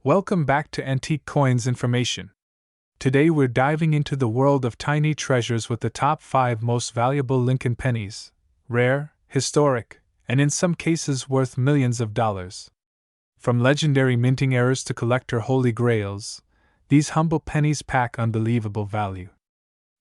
Welcome back to Antique Coins Information. Today we're diving into the world of tiny treasures with the top 5 most valuable Lincoln pennies: rare, historic, and in some cases worth millions of dollars. From legendary minting errors to collector holy grails, these humble pennies pack unbelievable value.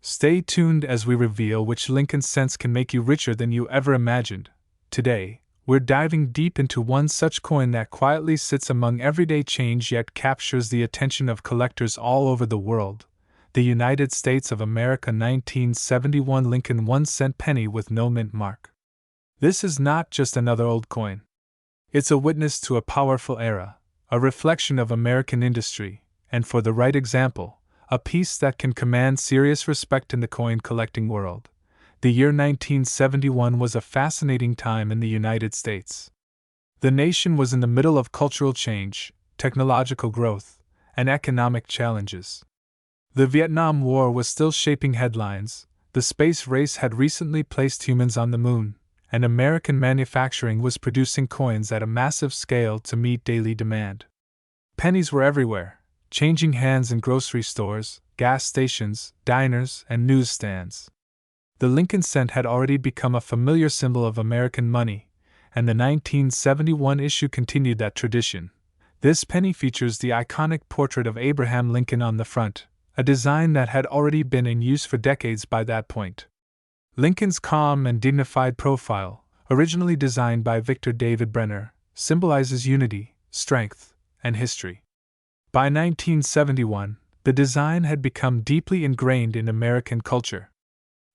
Stay tuned as we reveal which Lincoln cents can make you richer than you ever imagined. Today, we're diving deep into one such coin that quietly sits among everyday change yet captures the attention of collectors all over the world: the United States of America 1971 Lincoln 1-cent penny with no mint mark. This is not just another old coin. It's a witness to a powerful era, a reflection of American industry, and for the right example, a piece that can command serious respect in the coin collecting world. The year 1971 was a fascinating time in the United States. The nation was in the middle of cultural change, technological growth, and economic challenges. The Vietnam War was still shaping headlines, the space race had recently placed humans on the moon, and American manufacturing was producing coins at a massive scale to meet daily demand. Pennies were everywhere, changing hands in grocery stores, gas stations, diners, and newsstands. The Lincoln cent had already become a familiar symbol of American money, and the 1971 issue continued that tradition. This penny features the iconic portrait of Abraham Lincoln on the front, a design that had already been in use for decades by that point. Lincoln's calm and dignified profile, originally designed by Victor David Brenner, symbolizes unity, strength, and history. By 1971, the design had become deeply ingrained in American culture.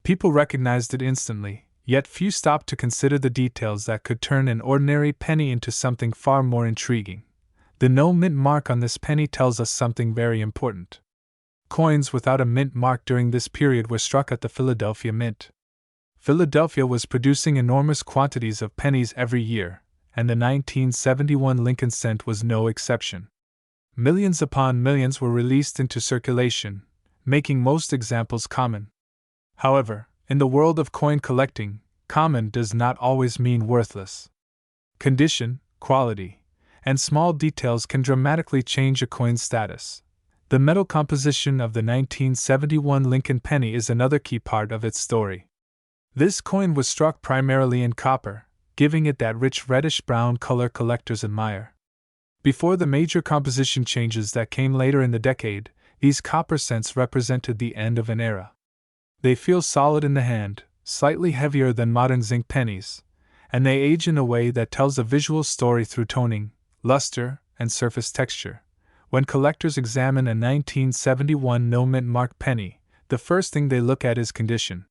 People recognized it instantly, yet few stopped to consider the details that could turn an ordinary penny into something far more intriguing. The no mint mark on this penny tells us something very important. Coins without a mint mark during this period were struck at the Philadelphia Mint. Philadelphia was producing enormous quantities of pennies every year, and the 1971 Lincoln cent was no exception. Millions upon millions were released into circulation, making most examples common. However, in the world of coin collecting, common does not always mean worthless. Condition, quality, and small details can dramatically change a coin's status. The metal composition of the 1971 Lincoln penny is another key part of its story. This coin was struck primarily in copper, giving it that rich reddish-brown color collectors admire. Before the major composition changes that came later in the decade, these copper cents represented the end of an era. They feel solid in the hand, slightly heavier than modern zinc pennies, and they age in a way that tells a visual story through toning, luster, and surface texture. When collectors examine a 1971 no mint mark penny, the first thing they look at is condition.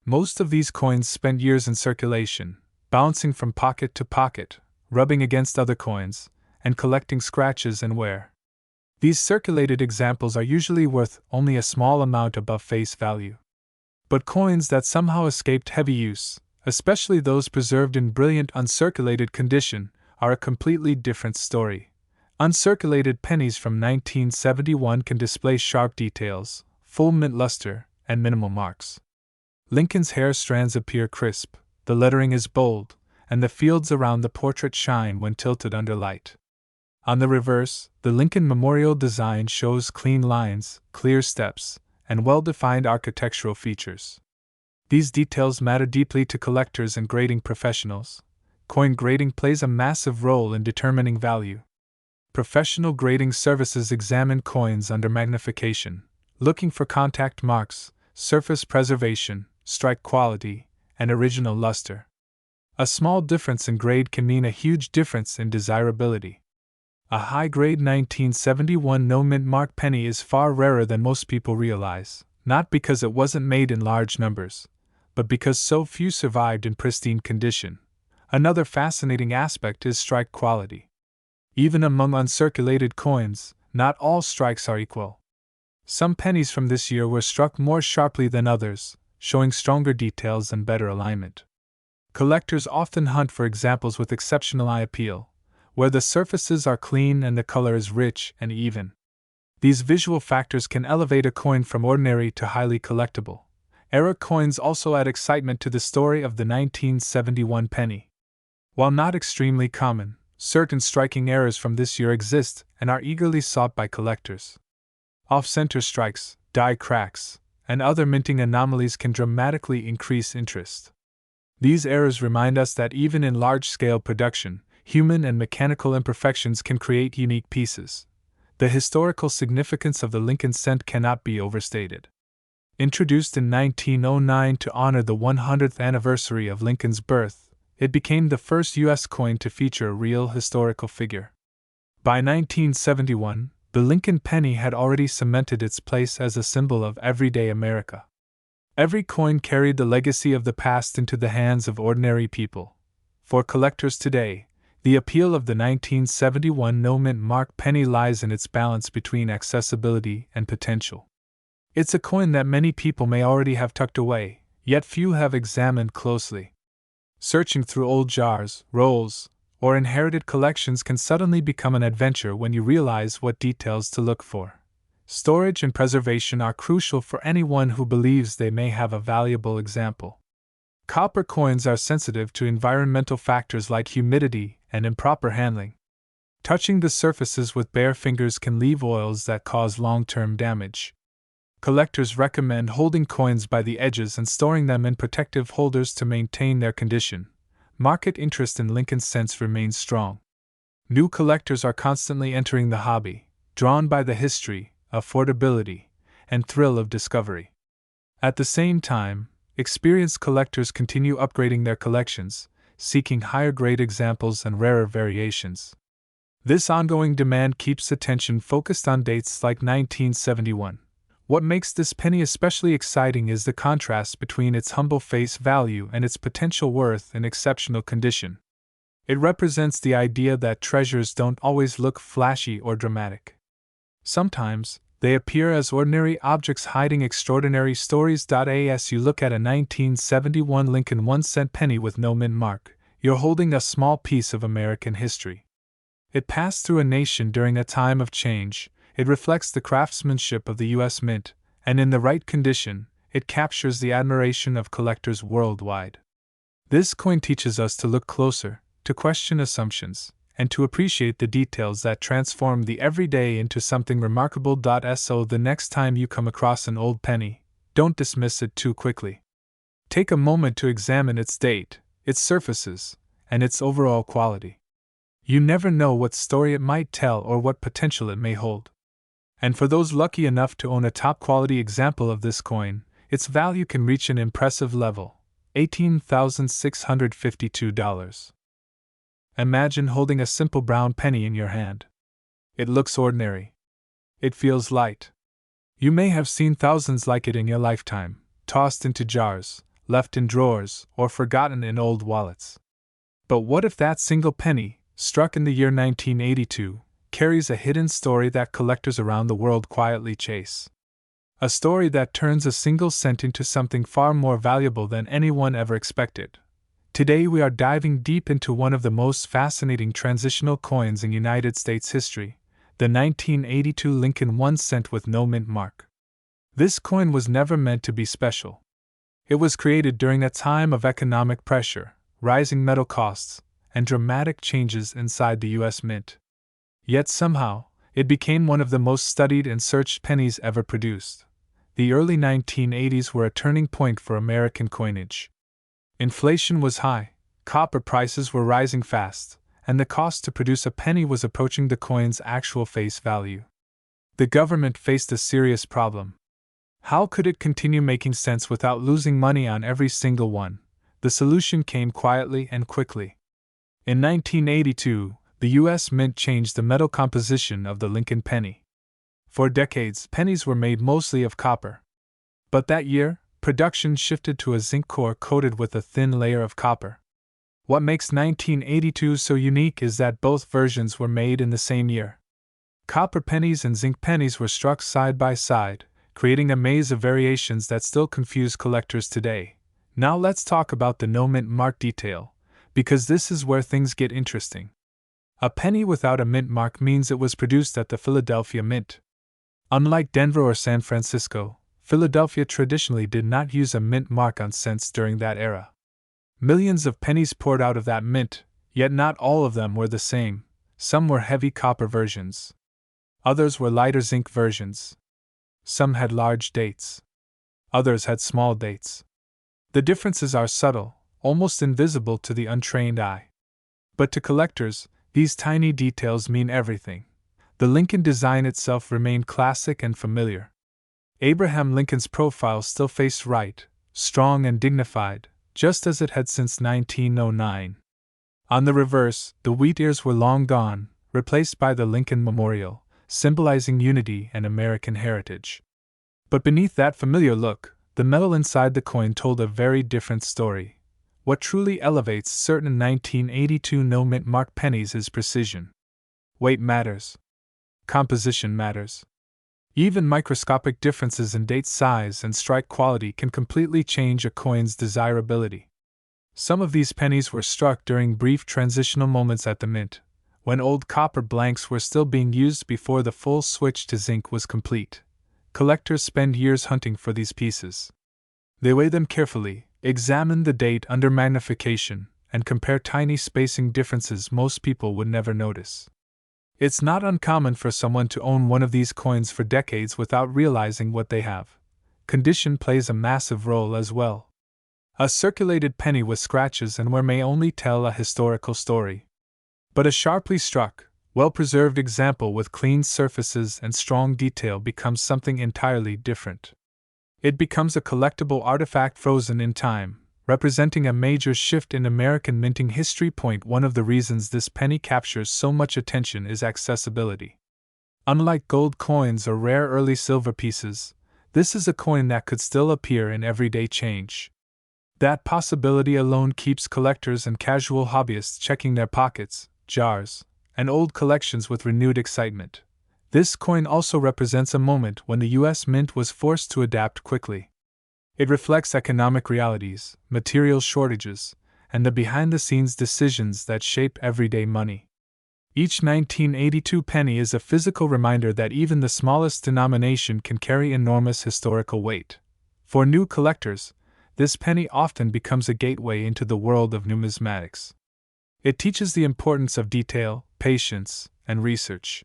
Most of these coins spent years in circulation, bouncing from pocket to pocket, rubbing against other coins, and collecting scratches and wear. These circulated examples are usually worth only a small amount above face value. But coins that somehow escaped heavy use, especially those preserved in brilliant uncirculated condition, are a completely different story. Uncirculated pennies from 1971 can display sharp details, full mint luster, and minimal marks. Lincoln's hair strands appear crisp, the lettering is bold, and the fields around the portrait shine when tilted under light. On the reverse, the Lincoln memorial design shows clean lines, clear steps, and well-defined architectural features. These details matter deeply to collectors and grading professionals. Coin grading plays a massive role in determining value. Professional grading services examine coins under magnification, looking for contact marks, surface preservation, strike quality, and original luster. A small difference in grade can mean a huge difference in desirability. A high-grade 1971 no mint mark penny is far rarer than most people realize, not because it wasn't made in large numbers, but because so few survived in pristine condition. Another fascinating aspect is strike quality. Even among uncirculated coins, not all strikes are equal. Some pennies from this year were struck more sharply than others, showing stronger details and better alignment. Collectors often hunt for examples with exceptional eye appeal, where the surfaces are clean and the color is rich and even. These visual factors can elevate a coin from ordinary to highly collectible. Era coins also add excitement to the story of the 1971 penny. While not extremely common, Certain striking errors from this year exist and are eagerly sought by collectors. Off-center strikes, die cracks, and other minting anomalies can dramatically increase interest. These errors remind us that even in large-scale production, human and mechanical imperfections can create unique pieces. The historical significance of the Lincoln cent cannot be overstated. Introduced in 1909 to honor the 100th anniversary of Lincoln's birth, it became the first U.S. coin to feature a real historical figure. By 1971, the Lincoln penny had already cemented its place as a symbol of everyday America. Every coin carried the legacy of the past into the hands of ordinary people. For collectors today, the appeal of the 1971 no-mint mark penny lies in its balance between accessibility and potential. It's a coin that many people may already have tucked away, yet few have examined closely. Searching through old jars, rolls, or inherited collections can suddenly become an adventure when you realize what details to look for. Storage and preservation are crucial for anyone who believes they may have a valuable example. Copper coins are sensitive to environmental factors like humidity and improper handling. Touching the surfaces with bare fingers can leave oils that cause long-term damage. Collectors recommend holding coins by the edges and storing them in protective holders to maintain their condition. Market interest in Lincoln cents remains strong. New collectors are constantly entering the hobby, drawn by the history, affordability, and thrill of discovery. At the same time, experienced collectors continue upgrading their collections, seeking higher-grade examples and rarer variations. This ongoing demand keeps attention focused on dates like 1971. What makes this penny especially exciting is the contrast between its humble face value and its potential worth in exceptional condition. It represents the idea that treasures don't always look flashy or dramatic. Sometimes, they appear as ordinary objects hiding extraordinary stories. As you look at a 1971 Lincoln 1-cent penny with no mint mark, you're holding a small piece of American history. It passed through a nation during a time of change. It reflects the craftsmanship of the U.S. Mint, and in the right condition, it captures the admiration of collectors worldwide. This coin teaches us to look closer, to question assumptions, and to appreciate the details that transform the everyday into something remarkable. So the next time you come across an old penny, don't dismiss it too quickly. Take a moment to examine its date, its surfaces, and its overall quality. You never know what story it might tell or what potential it may hold. And for those lucky enough to own a top-quality example of this coin, its value can reach an impressive level, $18,652. Imagine holding a simple brown penny in your hand. It looks ordinary. It feels light. You may have seen thousands like it in your lifetime, tossed into jars, left in drawers, or forgotten in old wallets. But what if that single penny, struck in the year 1982, carries a hidden story that collectors around the world quietly chase? A story that turns a single cent into something far more valuable than anyone ever expected. Today we are diving deep into one of the most fascinating transitional coins in United States history, the 1982 Lincoln 1 cent with no mint mark. This coin was never meant to be special. It was created during a time of economic pressure, rising metal costs, and dramatic changes inside the U.S. Mint. Yet somehow, it became one of the most studied and searched pennies ever produced. The early 1980s were a turning point for American coinage. Inflation was high, copper prices were rising fast, and the cost to produce a penny was approaching the coin's actual face value. The government faced a serious problem. How could it continue making cents without losing money on every single one? The solution came quietly and quickly. In 1982, the U.S. Mint changed the metal composition of the Lincoln penny. For decades, pennies were made mostly of copper. But that year, production shifted to a zinc core coated with a thin layer of copper. What makes 1982 so unique is that both versions were made in the same year. Copper pennies and zinc pennies were struck side by side, creating a maze of variations that still confuse collectors today. Now let's talk about the no mint mark detail, because this is where things get interesting. A penny without a mint mark means it was produced at the Philadelphia Mint. Unlike Denver or San Francisco, Philadelphia traditionally did not use a mint mark on cents during that era. Millions of pennies poured out of that mint, Yet not all of them were the same. Some were heavy copper versions. Others were lighter zinc versions. Some had large dates. Others had small dates. The differences are subtle, almost invisible to the untrained eye. But to collectors, these tiny details mean everything. The Lincoln design itself remained classic and familiar. Abraham Lincoln's profile still faced right, strong and dignified, just as it had since 1909. On the reverse, the wheat ears were long gone, replaced by the Lincoln Memorial, symbolizing unity and American heritage. But beneath that familiar look, the metal inside the coin told a very different story. What truly elevates certain 1982 no-mint mark pennies is precision. Weight matters. Composition matters. Even microscopic differences in date size and strike quality can completely change a coin's desirability. Some of these pennies were struck during brief transitional moments at the mint, when old copper blanks were still being used before the full switch to zinc was complete. Collectors spend years hunting for these pieces. They weigh them carefully, examine the date under magnification, and compare tiny spacing differences most people would never notice. It's not uncommon for someone to own one of these coins for decades without realizing what they have. Condition plays a massive role as well. A circulated penny with scratches and wear may only tell a historical story. But a sharply struck, well-preserved example with clean surfaces and strong detail becomes something entirely different. It becomes a collectible artifact frozen in time, representing a major shift in American minting history. One of the reasons this penny captures so much attention is accessibility. Unlike gold coins or rare early silver pieces, this is a coin that could still appear in everyday change. That possibility alone keeps collectors and casual hobbyists checking their pockets, jars, and old collections with renewed excitement. This coin also represents a moment when the U.S. Mint was forced to adapt quickly. It reflects economic realities, material shortages, and the behind-the-scenes decisions that shape everyday money. Each 1982 penny is a physical reminder that even the smallest denomination can carry enormous historical weight. For new collectors, this penny often becomes a gateway into the world of numismatics. It teaches the importance of detail, patience, and research.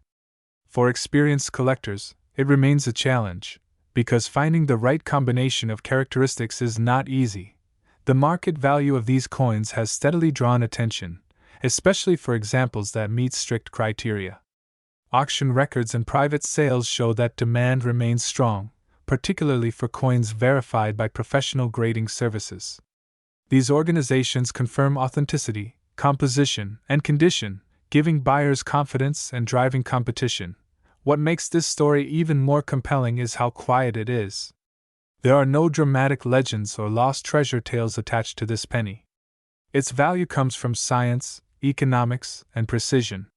For experienced collectors, it remains a challenge, because finding the right combination of characteristics is not easy. The market value of these coins has steadily drawn attention, especially for examples that meet strict criteria. Auction records and private sales show that demand remains strong, particularly for coins verified by professional grading services. These organizations confirm authenticity, composition, and condition, giving buyers confidence and driving competition. What makes this story even more compelling is how quiet it is. There are no dramatic legends or lost treasure tales attached to this penny. Its value comes from science, economics, and precision.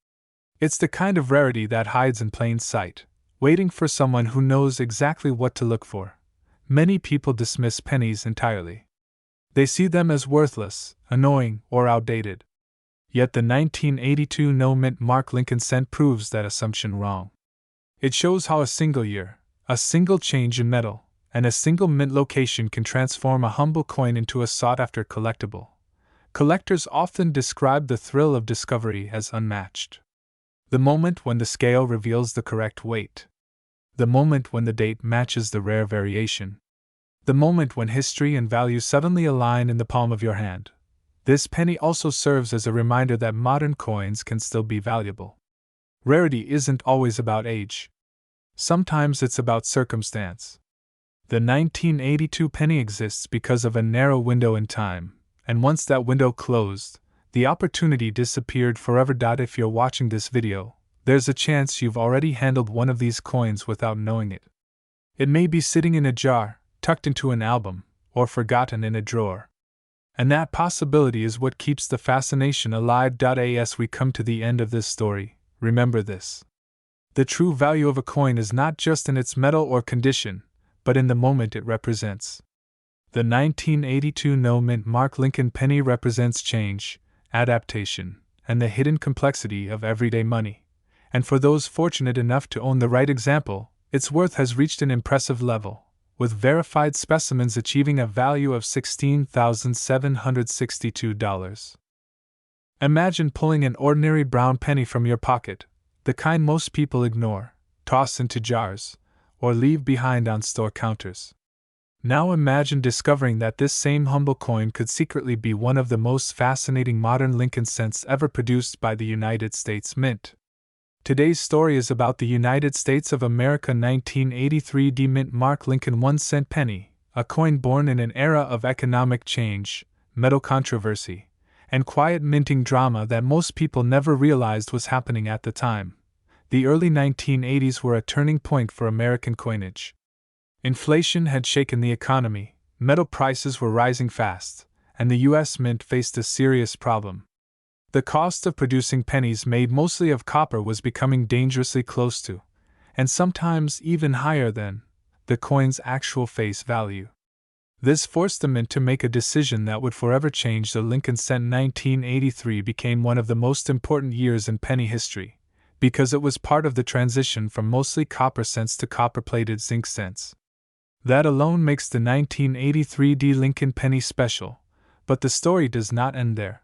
It's the kind of rarity that hides in plain sight, waiting for someone who knows exactly what to look for. Many people dismiss pennies entirely. They see them as worthless, annoying, or outdated. Yet the 1982 no-mint mark Lincoln cent proves that assumption wrong. It shows how a single year, a single change in metal, and a single mint location can transform a humble coin into a sought-after collectible. Collectors often describe the thrill of discovery as unmatched. The moment when the scale reveals the correct weight. The moment when the date matches the rare variation. The moment when history and value suddenly align in the palm of your hand. This penny also serves as a reminder that modern coins can still be valuable. Rarity isn't always about age. Sometimes it's about circumstance. The 1982 penny exists because of a narrow window in time, and once that window closed, the opportunity disappeared forever. If you're watching this video, there's a chance you've already handled one of these coins without knowing it. It may be sitting in a jar, tucked into an album, or forgotten in a drawer. And that possibility is what keeps the fascination alive. As we come to the end of this story, remember this. The true value of a coin is not just in its metal or condition, but in the moment it represents. The 1982 no-mint mark Lincoln penny represents change, adaptation, and the hidden complexity of everyday money. And for those fortunate enough to own the right example, its worth has reached an impressive level, with verified specimens achieving a value of $16,762. Imagine pulling an ordinary brown penny from your pocket, the kind most people ignore, toss into jars, or leave behind on store counters. Now imagine discovering that this same humble coin could secretly be one of the most fascinating modern Lincoln cents ever produced by the United States Mint. Today's story is about the United States of America 1983 D Mint Mark Lincoln 1-cent penny, a coin born in an era of economic change, metal controversy, and quiet minting drama that most people never realized was happening at the time. The early 1980s were a turning point for American coinage. Inflation had shaken the economy, metal prices were rising fast, and the U.S. Mint faced a serious problem. The cost of producing pennies made mostly of copper was becoming dangerously close to, and sometimes even higher than, the coin's actual face value. This forced the Mint to make a decision that would forever change the Lincoln cent. 1983 became one of the most important years in penny history, because it was part of the transition from mostly copper cents to copper-plated zinc cents. That alone makes the 1983 D Lincoln penny special, but the story does not end there.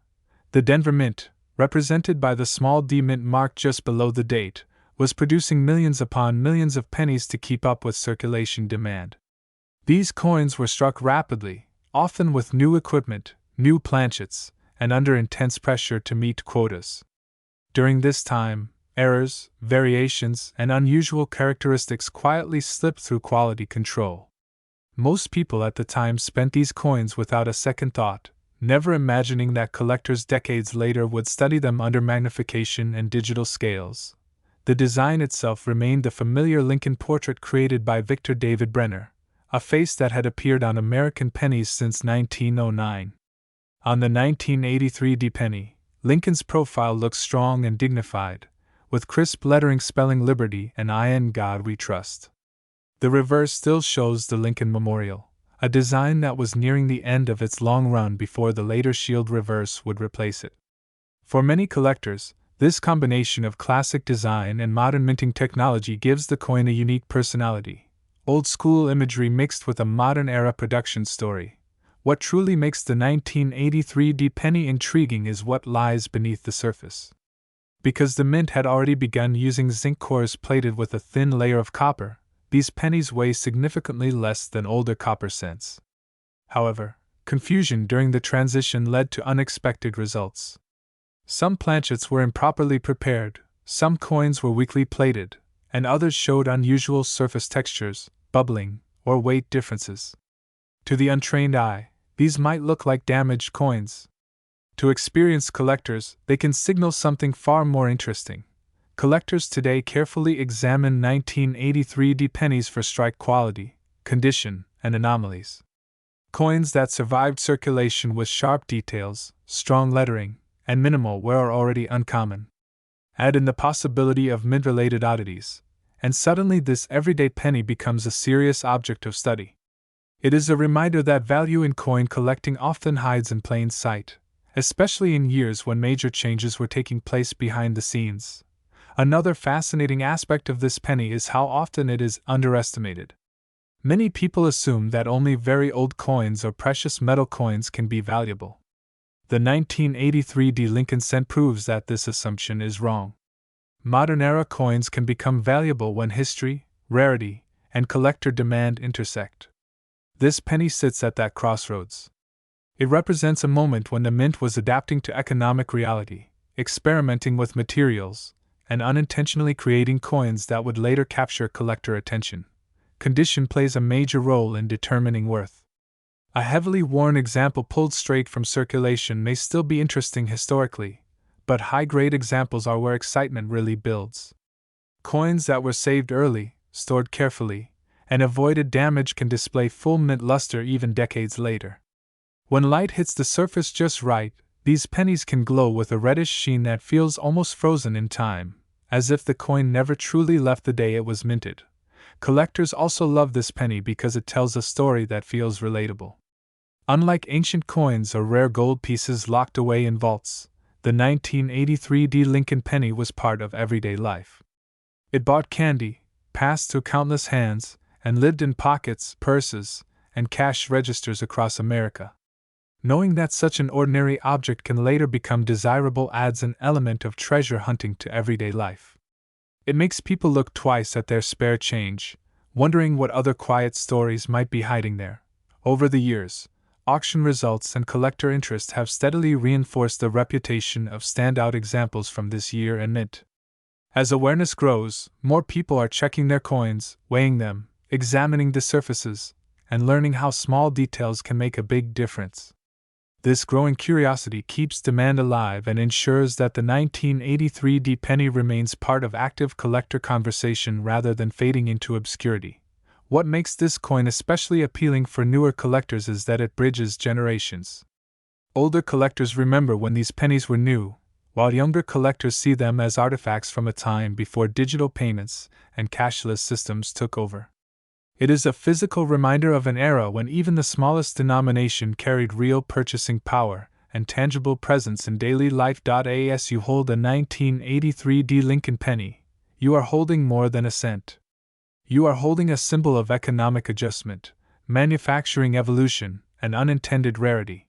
The Denver Mint, represented by the small D mint mark just below the date, was producing millions upon millions of pennies to keep up with circulation demand. These coins were struck rapidly, often with new equipment, new planchets, and under intense pressure to meet quotas. During this time, errors, variations, and unusual characteristics quietly slipped through quality control. Most people at the time spent these coins without a second thought, never imagining that collectors decades later would study them under magnification and digital scales. The design itself remained the familiar Lincoln portrait created by Victor David Brenner, a face that had appeared on American pennies since 1909. On the 1983 D penny, Lincoln's profile looks strong and dignified, with crisp lettering spelling liberty and "In God We Trust." The reverse still shows the Lincoln Memorial, a design that was nearing the end of its long run before the later shield reverse would replace it. For many collectors, this combination of classic design and modern minting technology gives the coin a unique personality. Old-school imagery mixed with a modern-era production story. What truly makes the 1983 D penny intriguing is what lies beneath the surface. Because the Mint had already begun using zinc cores plated with a thin layer of copper, these pennies weigh significantly less than older copper cents. However, confusion during the transition led to unexpected results. Some planchets were improperly prepared, some coins were weakly plated, and others showed unusual surface textures, bubbling, or weight differences. To the untrained eye, these might look like damaged coins. To experienced collectors, they can signal something far more interesting. Collectors today carefully examine 1983 D pennies for strike quality, condition, and anomalies. Coins that survived circulation with sharp details, strong lettering, and minimal wear are already uncommon. Add in the possibility of mint-related oddities, and suddenly this everyday penny becomes a serious object of study. It is a reminder that value in coin collecting often hides in plain sight, especially in years when major changes were taking place behind the scenes. Another fascinating aspect of this penny is how often it is underestimated. Many people assume that only very old coins or precious metal coins can be valuable. The 1983 D Lincoln cent proves that this assumption is wrong. Modern-era coins can become valuable when history, rarity, and collector demand intersect. This penny sits at that crossroads. It represents a moment when the Mint was adapting to economic reality, experimenting with materials, and unintentionally creating coins that would later capture collector attention. Condition plays a major role in determining worth. A heavily worn example pulled straight from circulation may still be interesting historically, but high-grade examples are where excitement really builds. Coins that were saved early, stored carefully, and avoided damage can display full mint luster even decades later. When light hits the surface just right, these pennies can glow with a reddish sheen that feels almost frozen in time, as if the coin never truly left the day it was minted. Collectors also love this penny because it tells a story that feels relatable. Unlike ancient coins or rare gold pieces locked away in vaults, the 1983 D Lincoln penny was part of everyday life. It bought candy, passed through countless hands, and lived in pockets, purses, and cash registers across America. Knowing that such an ordinary object can later become desirable adds an element of treasure hunting to everyday life. It makes people look twice at their spare change, wondering what other quiet stories might be hiding there. Over the years, auction results and collector interest have steadily reinforced the reputation of standout examples from this year and mint. As awareness grows, more people are checking their coins, weighing them, examining the surfaces, and learning how small details can make a big difference. This growing curiosity keeps demand alive and ensures that the 1983 penny remains part of active collector conversation rather than fading into obscurity. What makes this coin especially appealing for newer collectors is that it bridges generations. Older collectors remember when these pennies were new, while younger collectors see them as artifacts from a time before digital payments and cashless systems took over. It is a physical reminder of an era when even the smallest denomination carried real purchasing power and tangible presence in daily life. As you hold a 1983 Lincoln penny, you are holding more than a cent. You are holding a symbol of economic adjustment, manufacturing evolution, and unintended rarity.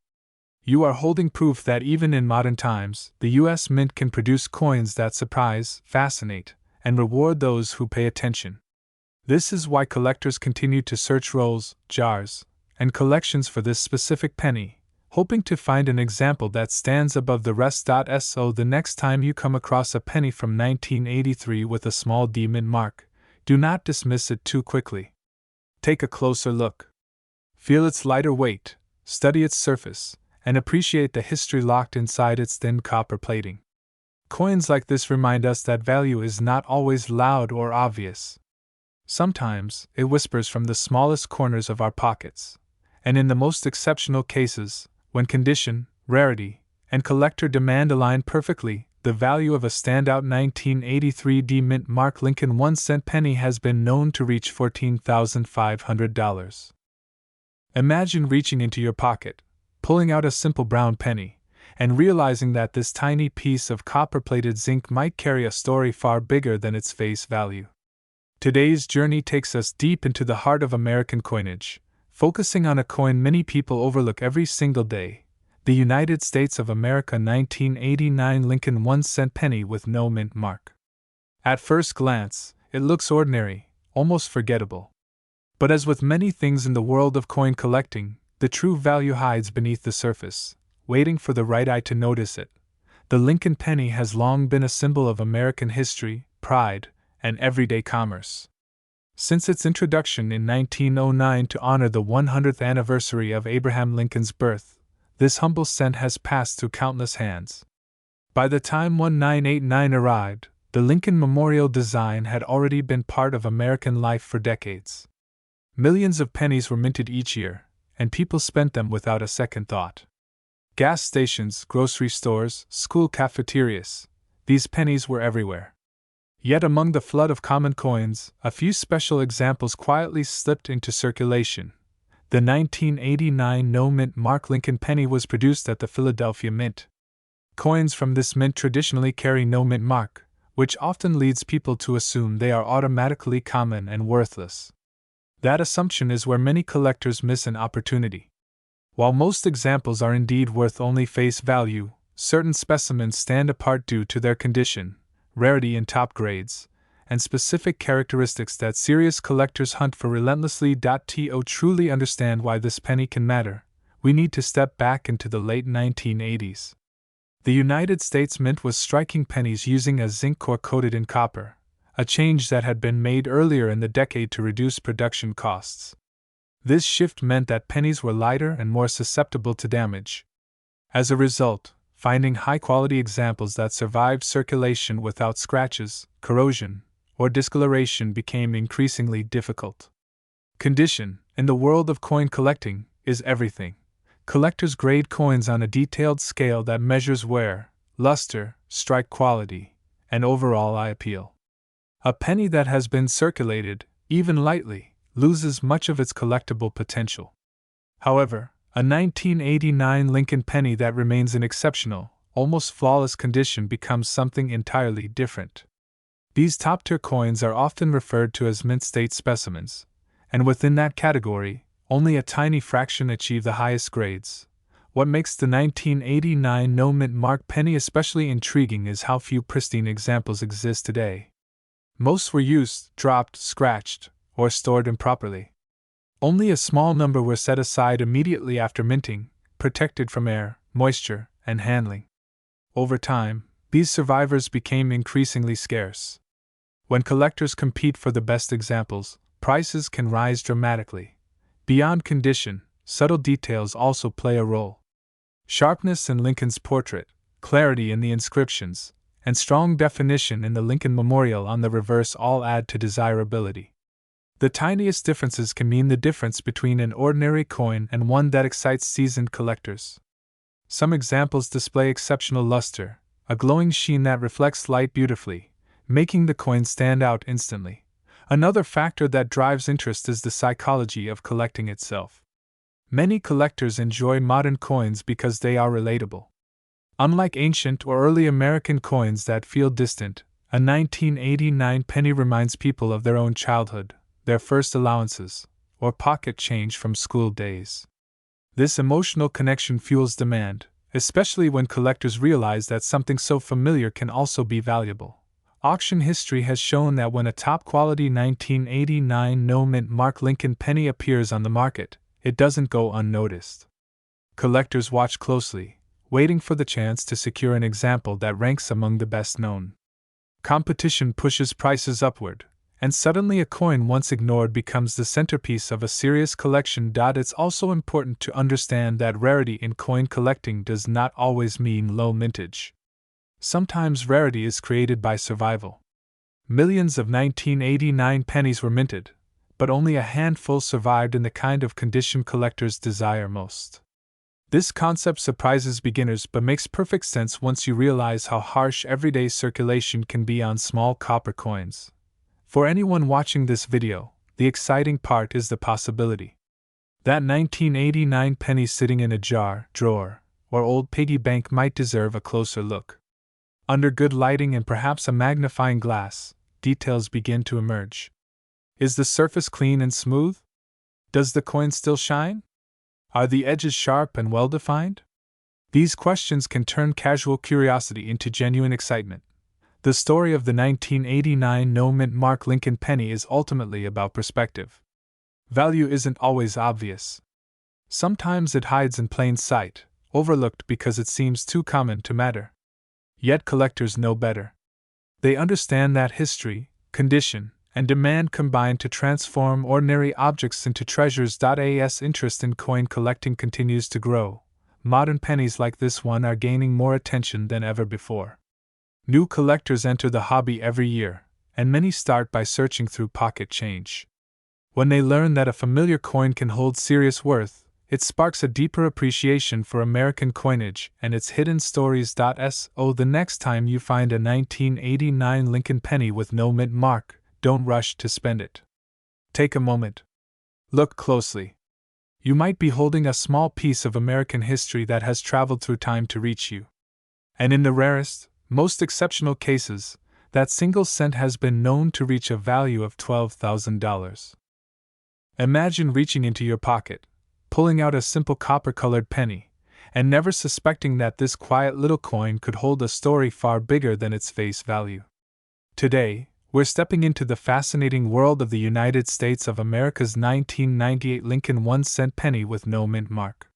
You are holding proof that even in modern times, the U.S. Mint can produce coins that surprise, fascinate, and reward those who pay attention. This is why collectors continue to search rolls, jars, and collections for this specific penny, hoping to find an example that stands above the rest. So the next time you come across a penny from 1983 with a small D mint mark, do not dismiss it too quickly. Take a closer look. Feel its lighter weight, study its surface, and appreciate the history locked inside its thin copper plating. Coins like this remind us that value is not always loud or obvious. Sometimes, it whispers from the smallest corners of our pockets, and in the most exceptional cases, when condition, rarity, and collector demand align perfectly, the value of a standout 1983 mint mark Lincoln 1-cent penny has been known to reach $14,500. Imagine reaching into your pocket, pulling out a simple brown penny, and realizing that this tiny piece of copper-plated zinc might carry a story far bigger than its face value. Today's journey takes us deep into the heart of American coinage, focusing on a coin many people overlook every single day, the United States of America 1989 Lincoln 1-cent penny with no mint mark. At first glance, it looks ordinary, almost forgettable. But as with many things in the world of coin collecting, the true value hides beneath the surface, waiting for the right eye to notice it. The Lincoln penny has long been a symbol of American history, pride, and everyday commerce. Since its introduction in 1909 to honor the 100th anniversary of Abraham Lincoln's birth, this humble cent has passed through countless hands. By the time 1989 arrived, the Lincoln Memorial design had already been part of American life for decades. Millions of pennies were minted each year, and people spent them without a second thought. Gas stations, grocery stores, school cafeterias, these pennies were everywhere. Yet among the flood of common coins, a few special examples quietly slipped into circulation. The 1989 no-mint mark Lincoln penny was produced at the Philadelphia Mint. Coins from this mint traditionally carry no mint mark, which often leads people to assume they are automatically common and worthless. That assumption is where many collectors miss an opportunity. While most examples are indeed worth only face value, certain specimens stand apart due to their condition, rarity in top grades, and specific characteristics that serious collectors hunt for relentlessly. To truly understand why this penny can matter, we need to step back into the late 1980s. The United States Mint was striking pennies using a zinc core coated in copper, a change that had been made earlier in the decade to reduce production costs. This shift meant that pennies were lighter and more susceptible to damage. As a result, finding high-quality examples that survived circulation without scratches, corrosion, or discoloration became increasingly difficult. Condition, in the world of coin collecting, is everything. Collectors grade coins on a detailed scale that measures wear, luster, strike quality, and overall eye appeal. A penny that has been circulated, even lightly, loses much of its collectible potential. However, a 1989 Lincoln penny that remains in exceptional, almost flawless condition becomes something entirely different. These top-tier coins are often referred to as mint state specimens, and within that category, only a tiny fraction achieve the highest grades, What makes the 1989 no-mint mark penny especially intriguing is how few pristine examples exist today. Most were used, dropped, scratched, or stored improperly. Only a small number were set aside immediately after minting, protected from air, moisture, and handling. Over time, these survivors became increasingly scarce. When collectors compete for the best examples, prices can rise dramatically. Beyond condition, subtle details also play a role. Sharpness in Lincoln's portrait, clarity in the inscriptions, and strong definition in the Lincoln Memorial on the reverse all add to desirability. The tiniest differences can mean the difference between an ordinary coin and one that excites seasoned collectors. Some examples display exceptional luster, a glowing sheen that reflects light beautifully, making the coin stand out instantly. Another factor that drives interest is the psychology of collecting itself. Many collectors enjoy modern coins because they are relatable. Unlike ancient or early American coins that feel distant, a 1989 penny reminds people of their own childhood, their first allowances, or pocket change from school days. This emotional connection fuels demand, especially when collectors realize that something so familiar can also be valuable. Auction history has shown that when a top-quality 1989 no-mint mark Lincoln penny appears on the market, it doesn't go unnoticed. Collectors watch closely, waiting for the chance to secure an example that ranks among the best known. Competition pushes prices upward, and suddenly a coin once ignored becomes the centerpiece of a serious collection. It's also important to understand that rarity in coin collecting does not always mean low mintage. Sometimes rarity is created by survival. Millions of 1989 pennies were minted, but only a handful survived in the kind of condition collectors desire most. This concept surprises beginners but makes perfect sense once you realize how harsh everyday circulation can be on small copper coins. For anyone watching this video, the exciting part is the possibility. That 1989 penny sitting in a jar, drawer, or old piggy bank might deserve a closer look. Under good lighting and perhaps a magnifying glass, details begin to emerge. Is the surface clean and smooth? Does the coin still shine? Are the edges sharp and well-defined? These questions can turn casual curiosity into genuine excitement. The story of the 1989 no-mint mark Lincoln penny is ultimately about perspective. Value isn't always obvious. Sometimes it hides in plain sight, overlooked because it seems too common to matter. Yet collectors know better. They understand that history, condition, and demand combine to transform ordinary objects into treasures. As interest in coin collecting continues to grow, modern pennies like this one are gaining more attention than ever before. New collectors enter the hobby every year, and many start by searching through pocket change. When they learn that a familiar coin can hold serious worth, it sparks a deeper appreciation for American coinage and its hidden stories. The next time you find a 1989 Lincoln penny with no mint mark, don't rush to spend it. Take a moment. Look closely. You might be holding a small piece of American history that has traveled through time to reach you. And in the rarest, most exceptional cases, that single cent has been known to reach a value of $12,000. Imagine reaching into your pocket, pulling out a simple copper-colored penny, and never suspecting that this quiet little coin could hold a story far bigger than its face value. Today, we're stepping into the fascinating world of the United States of America's 1998 Lincoln 1-cent penny with no mint mark.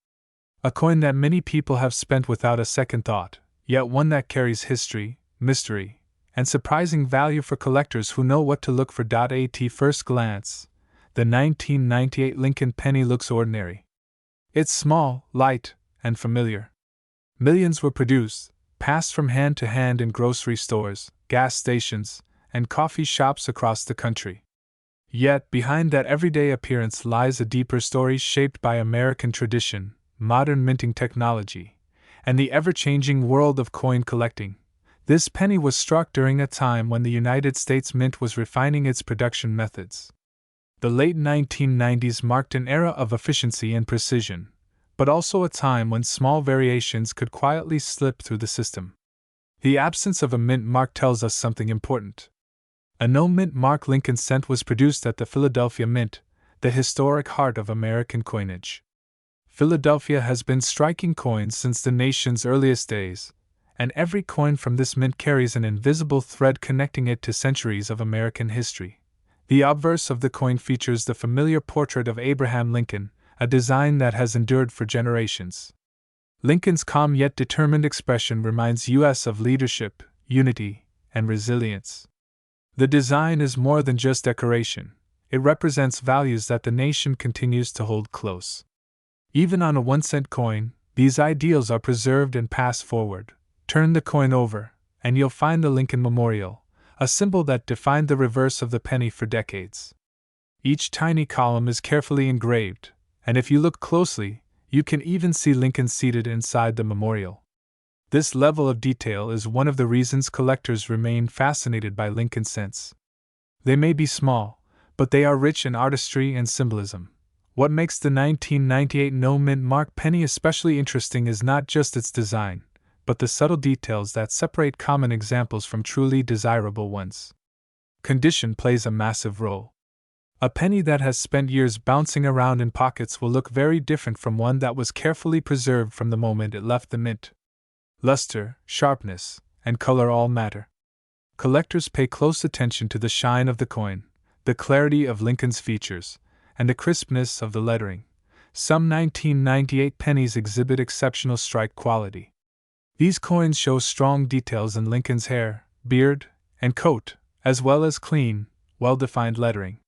A coin that many people have spent without a second thought, yet one that carries history, mystery, and surprising value for collectors who know what to look for. At first glance, the 1998 Lincoln penny looks ordinary. It's small, light, and familiar. Millions were produced, passed from hand to hand in grocery stores, gas stations, and coffee shops across the country. Yet, behind that everyday appearance lies a deeper story shaped by American tradition, modern minting technology, and the ever-changing world of coin collecting. This penny was struck during a time when the United States Mint was refining its production methods. The late 1990s marked an era of efficiency and precision, but also a time when small variations could quietly slip through the system. The absence of a mint mark tells us something important. A no-mint mark Lincoln cent was produced at the Philadelphia Mint, the historic heart of American coinage. Philadelphia has been striking coins since the nation's earliest days, and every coin from this mint carries an invisible thread connecting it to centuries of American history. The obverse of the coin features the familiar portrait of Abraham Lincoln, a design that has endured for generations. Lincoln's calm yet determined expression reminds us of leadership, unity, and resilience. The design is more than just decoration, it represents values that the nation continues to hold close. Even on a 1-cent coin, these ideals are preserved and passed forward. Turn the coin over, and you'll find the Lincoln Memorial, a symbol that defined the reverse of the penny for decades. Each tiny column is carefully engraved, and if you look closely, you can even see Lincoln seated inside the memorial. This level of detail is one of the reasons collectors remain fascinated by Lincoln cents. They may be small, but they are rich in artistry and symbolism. What makes the 1998 no-mint mark penny especially interesting is not just its design, but the subtle details that separate common examples from truly desirable ones. Condition plays a massive role. A penny that has spent years bouncing around in pockets will look very different from one that was carefully preserved from the moment it left the mint. Luster, sharpness, and color all matter. Collectors pay close attention to the shine of the coin, the clarity of Lincoln's features, and the crispness of the lettering. Some 1998 pennies exhibit exceptional strike quality. These coins show strong details in Lincoln's hair, beard, and coat, as well as clean, well-defined lettering.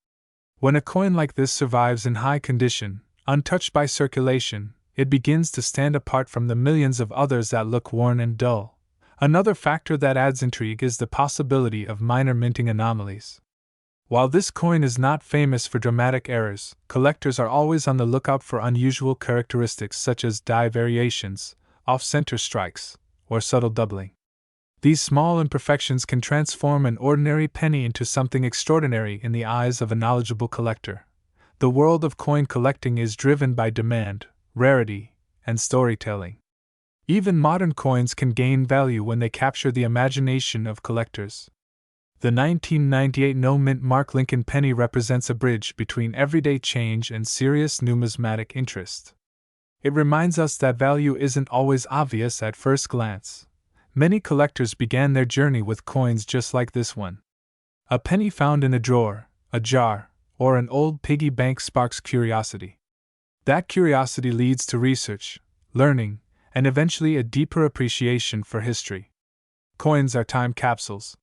When a coin like this survives in high condition, untouched by circulation, it begins to stand apart from the millions of others that look worn and dull. Another factor that adds intrigue is the possibility of minor minting anomalies. While this coin is not famous for dramatic errors, collectors are always on the lookout for unusual characteristics such as die variations, off-center strikes, or subtle doubling. These small imperfections can transform an ordinary penny into something extraordinary in the eyes of a knowledgeable collector. The world of coin collecting is driven by demand, rarity, and storytelling. Even modern coins can gain value when they capture the imagination of collectors. The 1998 no-mint mark Lincoln penny represents a bridge between everyday change and serious numismatic interest. It reminds us that value isn't always obvious at first glance. Many collectors began their journey with coins just like this one. A penny found in a drawer, a jar, or an old piggy bank sparks curiosity. That curiosity leads to research, learning, and eventually a deeper appreciation for history. Coins are time capsules.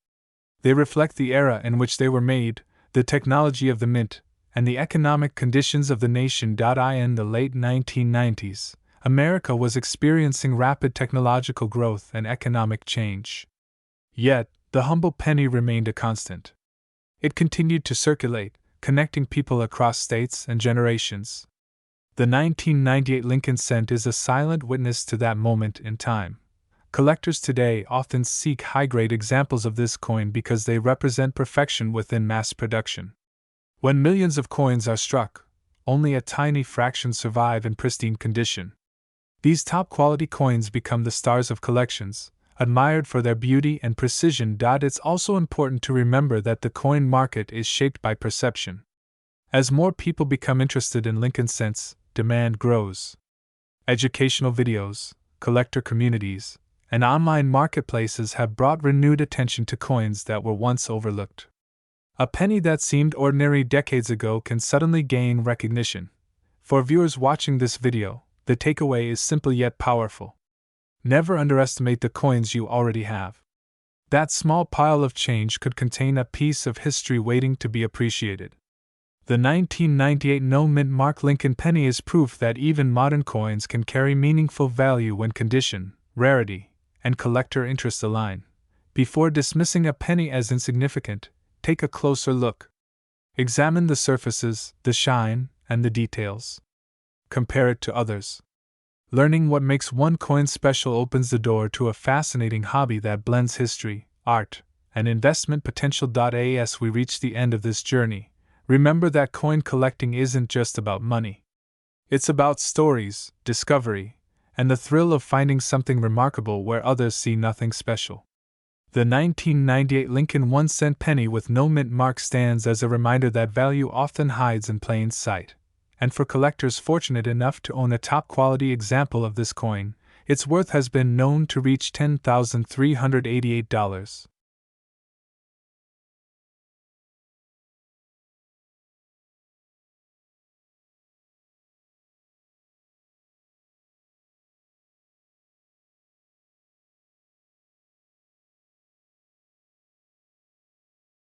They reflect the era in which they were made, the technology of the mint, and the economic conditions of the nation. In the late 1990s, America was experiencing rapid technological growth and economic change. Yet, the humble penny remained a constant. It continued to circulate, connecting people across states and generations. The 1998 Lincoln cent is a silent witness to that moment in time. Collectors today often seek high-grade examples of this coin because they represent perfection within mass production. When millions of coins are struck, only a tiny fraction survive in pristine condition. These top-quality coins become the stars of collections, admired for their beauty and precision. It's also important to remember that the coin market is shaped by perception. As more people become interested in Lincoln cents, demand grows. Educational videos, collector communities, and online marketplaces have brought renewed attention to coins that were once overlooked. A penny that seemed ordinary decades ago can suddenly gain recognition. For viewers watching this video, the takeaway is simple yet powerful. Never underestimate the coins you already have. That small pile of change could contain a piece of history waiting to be appreciated. The 1998 no-mint mark Lincoln penny is proof that even modern coins can carry meaningful value when condition, rarity, and collector interest align. Before dismissing a penny as insignificant, take a closer look. Examine the surfaces, the shine, and the details. Compare it to others. Learning what makes one coin special opens the door to a fascinating hobby that blends history, art, and investment potential. As we reach the end of this journey, remember that coin collecting isn't just about money. It's about stories, discovery, and the thrill of finding something remarkable where others see nothing special. The 1998 Lincoln 1-cent penny with no mint mark stands as a reminder that value often hides in plain sight, and for collectors fortunate enough to own a top quality example of this coin, its worth has been known to reach $10,388.